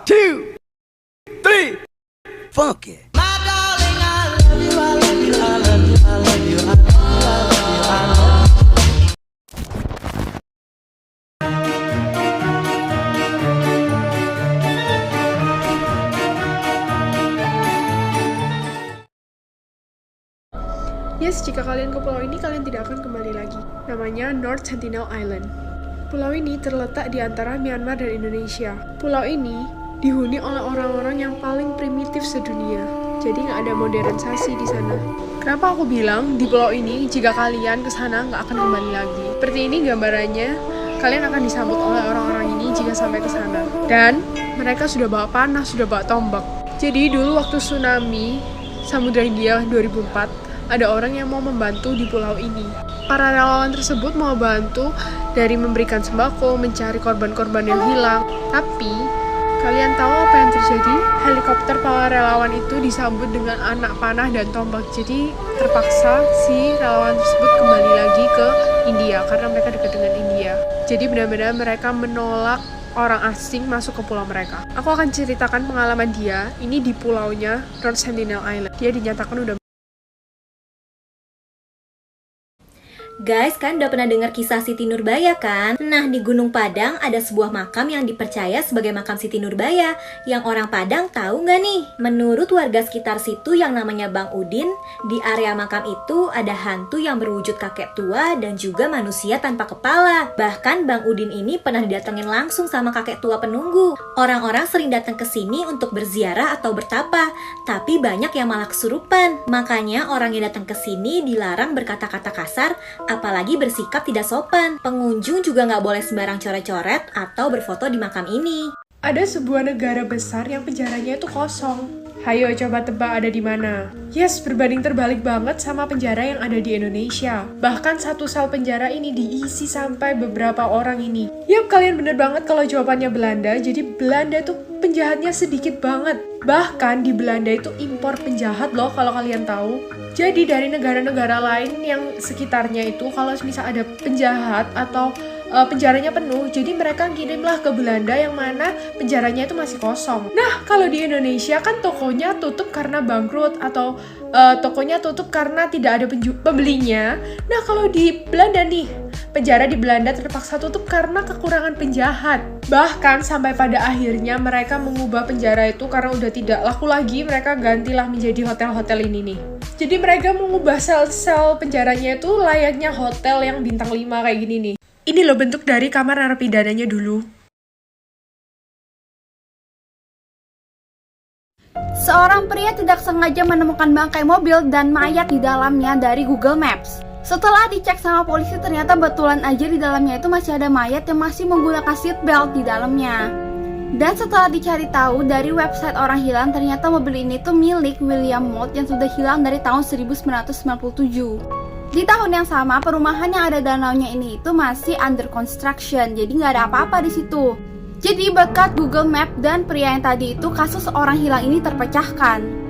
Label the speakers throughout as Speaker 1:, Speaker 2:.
Speaker 1: two, three, funk it.
Speaker 2: Yes, jika kalian ke pulau ini, kalian tidak akan kembali lagi. Namanya North Sentinel Island. Pulau ini terletak di antara Myanmar dan Indonesia. Pulau ini dihuni oleh orang-orang yang paling primitif sedunia. Jadi nggak ada modernisasi di sana. Kenapa aku bilang di pulau ini jika kalian ke sana nggak akan kembali lagi? Seperti ini gambarannya, kalian akan disambut oleh orang-orang ini jika sampai ke sana. Dan mereka sudah bawa panah, sudah bawa tombak. Jadi dulu waktu tsunami Samudra Hindia 2004, ada orang yang mau membantu di pulau ini. Para relawan tersebut mau bantu dari memberikan sembako, mencari korban-korban yang hilang. Tapi, kalian tahu apa yang terjadi? Helikopter para relawan itu disambut dengan anak panah dan tombak. Jadi, terpaksa si relawan tersebut kembali lagi ke India karena mereka dekat dengan India. Jadi, benar-benar mereka menolak orang asing masuk ke pulau mereka. Aku akan ceritakan pengalaman dia. Ini di pulaunya North Sentinel Island. Dia dinyatakan udah.
Speaker 3: Guys, kan udah pernah dengar kisah Siti Nurbaya kan? Nah, di Gunung Padang ada sebuah makam yang dipercaya sebagai makam Siti Nurbaya. Yang orang Padang tahu nggak nih? Menurut warga sekitar situ yang namanya Bang Udin, di area makam itu ada hantu yang berwujud kakek tua dan juga manusia tanpa kepala. Bahkan Bang Udin ini pernah didatengin langsung sama kakek tua penunggu. Orang-orang sering datang ke sini untuk berziarah atau bertapa, tapi banyak yang malah kesurupan. Makanya orang yang datang ke sini dilarang berkata-kata kasar, apalagi bersikap tidak sopan. Pengunjung juga nggak boleh sembarang coret-coret atau berfoto di makam ini.
Speaker 2: Ada sebuah negara besar yang penjaranya itu kosong. Hayo coba tebak ada di mana? Yes, berbanding terbalik banget sama penjara yang ada di Indonesia. Bahkan satu sel penjara ini diisi sampai beberapa orang ini. Yap, kalian bener banget kalau jawabannya Belanda. Jadi Belanda itu penjahatnya sedikit banget. Bahkan di Belanda itu impor penjahat loh kalau kalian tahu. Jadi dari negara-negara lain yang sekitarnya itu kalau misal ada penjahat atau penjaranya penuh, jadi mereka kirimlah ke Belanda yang mana penjaranya itu masih kosong. Nah, kalau di Indonesia kan tokonya tutup karena bangkrut atau tokonya tutup karena tidak ada pembelinya. Nah, kalau di Belanda nih, penjara di Belanda terpaksa tutup karena kekurangan penjahat. Bahkan sampai pada akhirnya mereka mengubah penjara itu karena udah tidak laku lagi, mereka gantilah menjadi hotel-hotel ini nih. Jadi mereka mengubah sel-sel penjaranya itu layaknya hotel yang bintang 5 kayak gini nih. Ini loh bentuk dari kamar narapidananya dulu.
Speaker 4: Seorang pria tidak sengaja menemukan bangkai mobil dan mayat di dalamnya dari Google Maps. Setelah dicek sama polisi, ternyata betulan aja di dalamnya itu masih ada mayat yang masih menggunakan seatbelt di dalamnya. Dan setelah dicari tahu dari website orang hilang, ternyata mobil ini tuh milik William Moult yang sudah hilang dari tahun 1997. Di tahun yang sama, perumahan yang ada danaunya ini itu masih under construction, jadi nggak ada apa-apa di situ. Jadi berkat Google Map dan pria yang tadi itu, kasus orang hilang ini terpecahkan.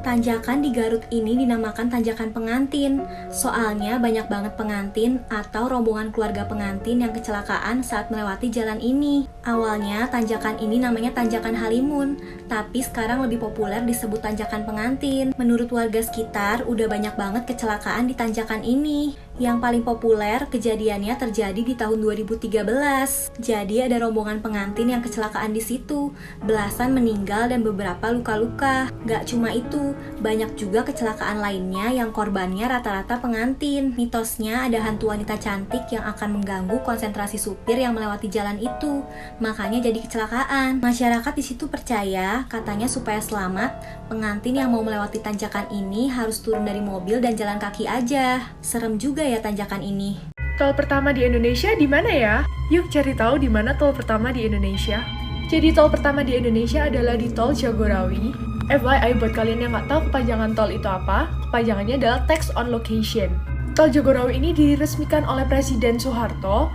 Speaker 3: Tanjakan di Garut ini dinamakan tanjakan pengantin. Soalnya banyak banget pengantin atau rombongan keluarga pengantin yang kecelakaan saat melewati jalan ini. Awalnya tanjakan ini namanya Tanjakan Halimun, tapi sekarang lebih populer disebut tanjakan pengantin. Menurut warga sekitar, udah banyak banget kecelakaan di tanjakan ini. Yang paling populer kejadiannya terjadi di tahun 2013. Jadi ada rombongan pengantin yang kecelakaan di situ. Belasan meninggal dan beberapa luka-luka. Gak cuma itu, banyak juga kecelakaan lainnya yang korbannya rata-rata pengantin. Mitosnya ada hantu wanita cantik yang akan mengganggu konsentrasi supir yang melewati jalan itu. Makanya jadi kecelakaan. Masyarakat di situ percaya, katanya supaya selamat, pengantin yang mau melewati tanjakan ini harus turun dari mobil dan jalan kaki aja. Serem juga ya tanjakan ini.
Speaker 2: Tol pertama di Indonesia di mana ya? Yuk cari tahu di mana tol pertama di Indonesia. Jadi tol pertama di Indonesia adalah di Tol Jagorawi. FYI buat kalian yang nggak tahu kepanjangan tol itu apa, kepanjangannya adalah Text on Location. Tol Jagorawi ini diresmikan oleh Presiden Soeharto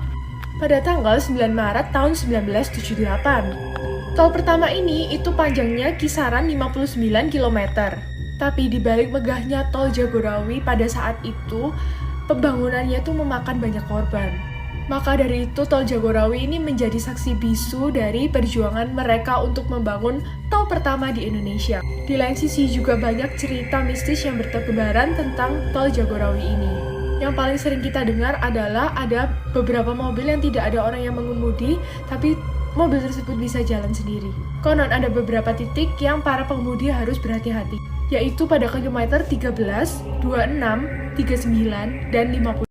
Speaker 2: pada tanggal 9 Maret tahun 1978. Tol pertama ini itu panjangnya kisaran 59 km. Tapi di balik megahnya Tol Jagorawi pada saat itu, pembangunannya tuh memakan banyak korban. Maka dari itu, Tol Jagorawi ini menjadi saksi bisu dari perjuangan mereka untuk membangun tol pertama di Indonesia. Di lain sisi juga banyak cerita mistis yang bertebaran tentang Tol Jagorawi ini. Yang paling sering kita dengar adalah ada beberapa mobil yang tidak ada orang yang mengemudi, tapi mobil tersebut bisa jalan sendiri. Konon ada beberapa titik yang para pengemudi harus berhati-hati, yaitu pada kilometer 13, 26, 39, dan 50.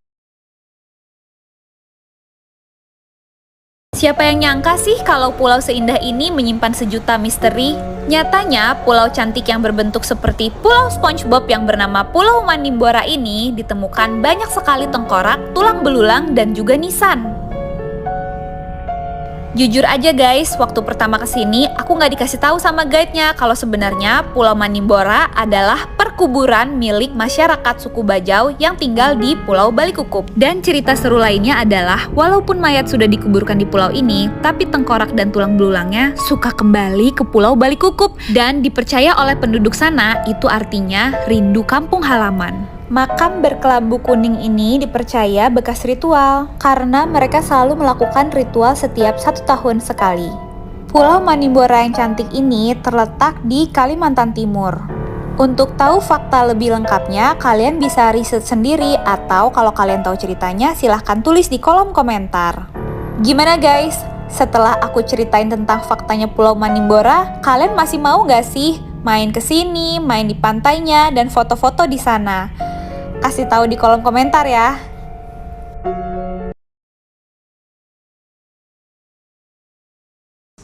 Speaker 5: Siapa yang nyangka sih kalau pulau seindah ini menyimpan sejuta misteri? Nyatanya, pulau cantik yang berbentuk seperti Pulau SpongeBob yang bernama Pulau Manimbora ini ditemukan banyak sekali tengkorak, tulang belulang, dan juga nisan. Jujur aja guys, waktu pertama kesini aku nggak dikasih tahu sama guide-nya kalau sebenarnya Pulau Manimbora adalah perkuburan milik masyarakat suku Bajau yang tinggal di Pulau Balikukup. Dan cerita seru lainnya adalah walaupun mayat sudah dikuburkan di pulau ini, tapi tengkorak dan tulang belulangnya suka kembali ke Pulau Balikukup dan dipercaya oleh penduduk sana itu artinya rindu kampung halaman. Makam berkelabu kuning ini dipercaya bekas ritual karena mereka selalu melakukan ritual setiap 1 tahun sekali. Pulau Manimbora yang cantik ini terletak di Kalimantan Timur. Untuk tahu fakta lebih lengkapnya, kalian bisa riset sendiri atau kalau kalian tahu ceritanya silahkan tulis di kolom komentar. Gimana guys? Setelah aku ceritain tentang faktanya Pulau Manimbora, kalian masih mau gak sih main ke sini, main di pantainya, dan foto-foto di sana? Kasih tahu di kolom komentar ya.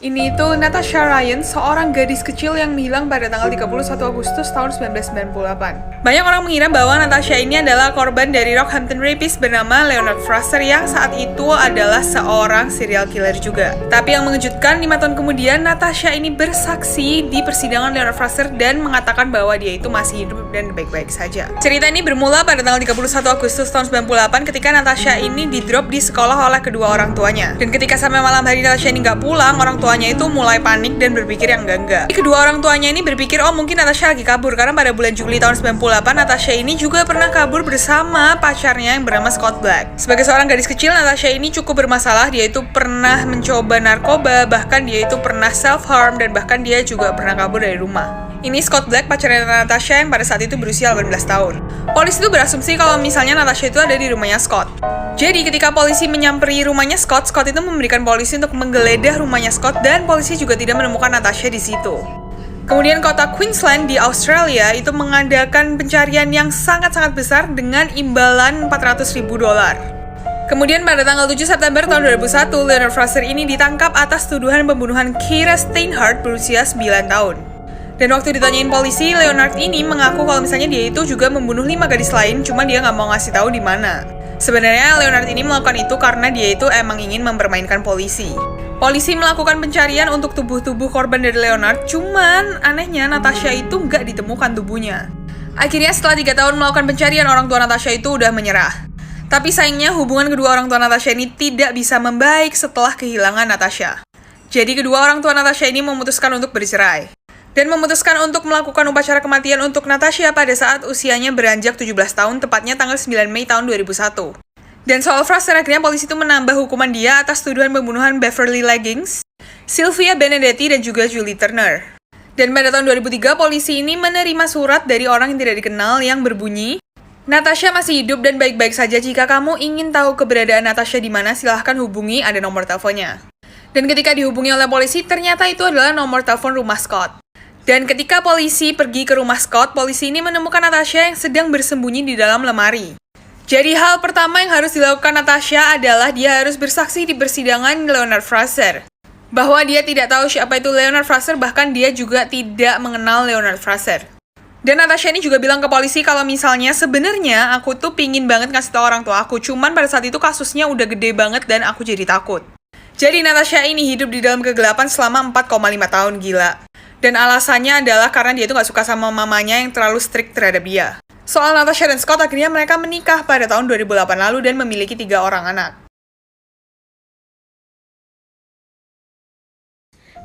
Speaker 6: Ini itu Natasha Ryan, seorang gadis kecil yang menghilang pada tanggal 31 Agustus tahun 1998. Banyak orang mengira bahwa Natasha ini adalah korban dari Rockhampton rapist bernama Leonard Fraser yang saat itu adalah seorang serial killer juga. Tapi yang mengejutkan, 5 tahun kemudian Natasha ini bersaksi di persidangan Leonard Fraser dan mengatakan bahwa dia itu masih hidup dan baik-baik saja. Cerita ini bermula pada tanggal 31 Agustus tahun 98 ketika Natasha ini di-drop di sekolah oleh kedua orang tuanya. Dan ketika sampai malam hari Natasha ini nggak pulang, orang tuanya itu mulai panik dan berpikir yang enggak. Kedua orang tuanya ini berpikir, oh mungkin Natasha lagi kabur, karena pada bulan Juli tahun 98 Natasha ini juga pernah kabur bersama pacarnya yang bernama Scott Black. Sebagai seorang gadis kecil, Natasha ini cukup bermasalah. Dia itu pernah mencoba narkoba, bahkan dia itu pernah self-harm, dan bahkan dia juga pernah kabur dari rumah. Ini Scott Black, pacarnya Natasha yang pada saat itu berusia 18 tahun. Polisi itu berasumsi kalau misalnya Natasha itu ada di rumahnya Scott. Jadi ketika polisi menyamperi rumahnya Scott, Scott itu memberikan polisi untuk menggeledah rumahnya Scott dan polisi juga tidak menemukan Natasha di situ. Kemudian kota Queensland di Australia itu mengadakan pencarian yang sangat-sangat besar dengan imbalan $400.000. Kemudian pada tanggal 7 September tahun 2001, Leonard Fraser ini ditangkap atas tuduhan pembunuhan Keira Steinhardt berusia 9 tahun. Dan waktu ditanyain polisi, Leonard ini mengaku kalau misalnya dia itu juga membunuh 5 gadis lain, cuma dia nggak mau ngasih tahu di mana. Sebenarnya Leonard ini melakukan itu karena dia itu emang ingin mempermainkan polisi. Polisi melakukan pencarian untuk tubuh-tubuh korban dari Leonard, cuman anehnya Natasha itu nggak ditemukan tubuhnya. Akhirnya setelah 3 tahun melakukan pencarian, orang tua Natasha itu udah menyerah. Tapi sayangnya hubungan kedua orang tua Natasha ini tidak bisa membaik setelah kehilangan Natasha. Jadi kedua orang tua Natasha ini memutuskan untuk bercerai. Dan memutuskan untuk melakukan upacara kematian untuk Natasha pada saat usianya beranjak 17 tahun, tepatnya tanggal 9 Mei tahun 2001. Dan soal Fraser, akhirnya polisi itu menambah hukuman dia atas tuduhan pembunuhan Beverly Leggings, Sylvia Benedetti, dan juga Julie Turner. Dan pada tahun 2003, polisi ini menerima surat dari orang yang tidak dikenal yang berbunyi, Natasha masih hidup dan baik-baik saja. Jika kamu ingin tahu keberadaan Natasha di mana, silahkan hubungi, ada nomor teleponnya. Dan ketika dihubungi oleh polisi, ternyata itu adalah nomor telepon rumah Scott. Dan ketika polisi pergi ke rumah Scott, polisi ini menemukan Natasha yang sedang bersembunyi di dalam lemari. Jadi hal pertama yang harus dilakukan Natasha adalah dia harus bersaksi di persidangan Leonard Fraser. Bahwa dia tidak tahu siapa itu Leonard Fraser, bahkan dia juga tidak mengenal Leonard Fraser. Dan Natasha ini juga bilang ke polisi kalau misalnya sebenarnya aku tuh pingin banget ngasih tahu orang tua aku, cuman pada saat itu kasusnya udah gede banget dan aku jadi takut. Jadi Natasha ini hidup di dalam kegelapan selama 4,5 tahun, gila. Dan alasannya adalah karena dia itu gak suka sama mamanya yang terlalu strict terhadap dia. Soal Natasha dan Scott, akhirnya mereka menikah pada tahun 2008 lalu dan memiliki 3 orang anak.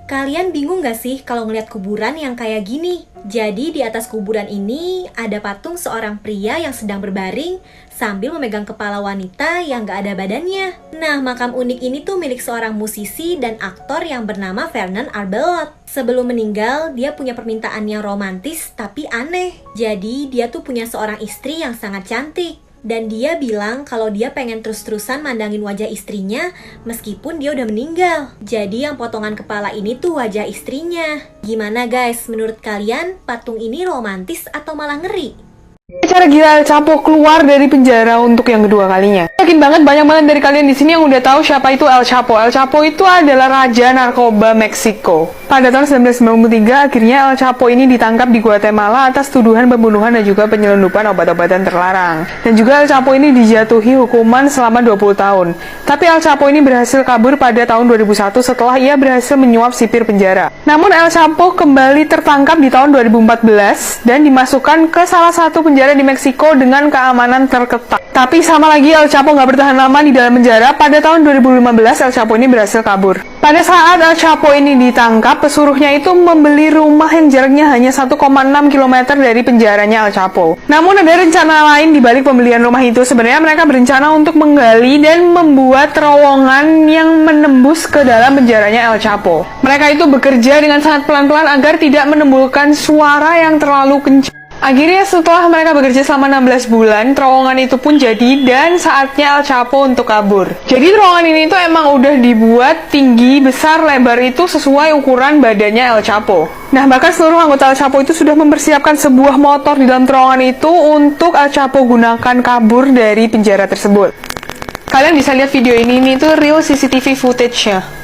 Speaker 3: Kalian bingung gak sih kalau ngeliat kuburan yang kayak gini? Jadi di atas kuburan ini ada patung seorang pria yang sedang berbaring sambil memegang kepala wanita yang gak ada badannya. Nah, makam unik ini tuh milik seorang musisi dan aktor yang bernama Fernand Arbelot. Sebelum meninggal, dia punya permintaan yang romantis tapi aneh. Jadi dia tuh punya seorang istri yang sangat cantik. Dan dia bilang kalau dia pengen terus-terusan mandangin wajah istrinya meskipun dia udah meninggal. Jadi yang potongan kepala ini tuh wajah istrinya. Gimana guys, menurut kalian patung ini romantis atau malah ngeri?
Speaker 7: Cara gila El Chapo keluar dari penjara untuk yang kedua kalinya. Yakin banget banyak banget dari kalian di sini yang udah tahu siapa itu El Chapo. El Chapo itu adalah raja narkoba Meksiko. Pada tahun 1993 akhirnya El Chapo ini ditangkap di Guatemala atas tuduhan pembunuhan dan juga penyelundupan obat-obatan terlarang. Dan juga El Chapo ini dijatuhi hukuman selama 20 tahun. Tapi El Chapo ini berhasil kabur pada tahun 2001 setelah ia berhasil menyuap sipir penjara. Namun El Chapo kembali tertangkap di tahun 2014 dan dimasukkan ke salah satu penjara di Meksiko dengan keamanan terketat. Tapi sama lagi El Chapo nggak bertahan lama di dalam penjara. Pada tahun 2015 El Chapo ini berhasil kabur. Pada saat El Chapo ini ditangkap, pesuruhnya itu membeli rumah yang jaraknya hanya 1,6 km dari penjaranya El Chapo. Namun ada rencana lain di balik pembelian rumah itu. Sebenarnya mereka berencana untuk menggali dan membuat terowongan yang menembus ke dalam penjaranya El Chapo. Mereka itu bekerja dengan sangat pelan-pelan agar tidak menimbulkan suara yang terlalu kencang. Akhirnya setelah mereka bekerja selama 16 bulan, terowongan itu pun jadi dan saatnya El Chapo untuk kabur. Jadi terowongan ini tuh emang udah dibuat tinggi, besar, lebar itu sesuai ukuran badannya El Chapo. Nah, bahkan seluruh anggota El Chapo itu sudah mempersiapkan sebuah motor di dalam terowongan itu untuk El Chapo gunakan kabur dari penjara tersebut. Kalian bisa lihat video ini tuh real CCTV footage-nya.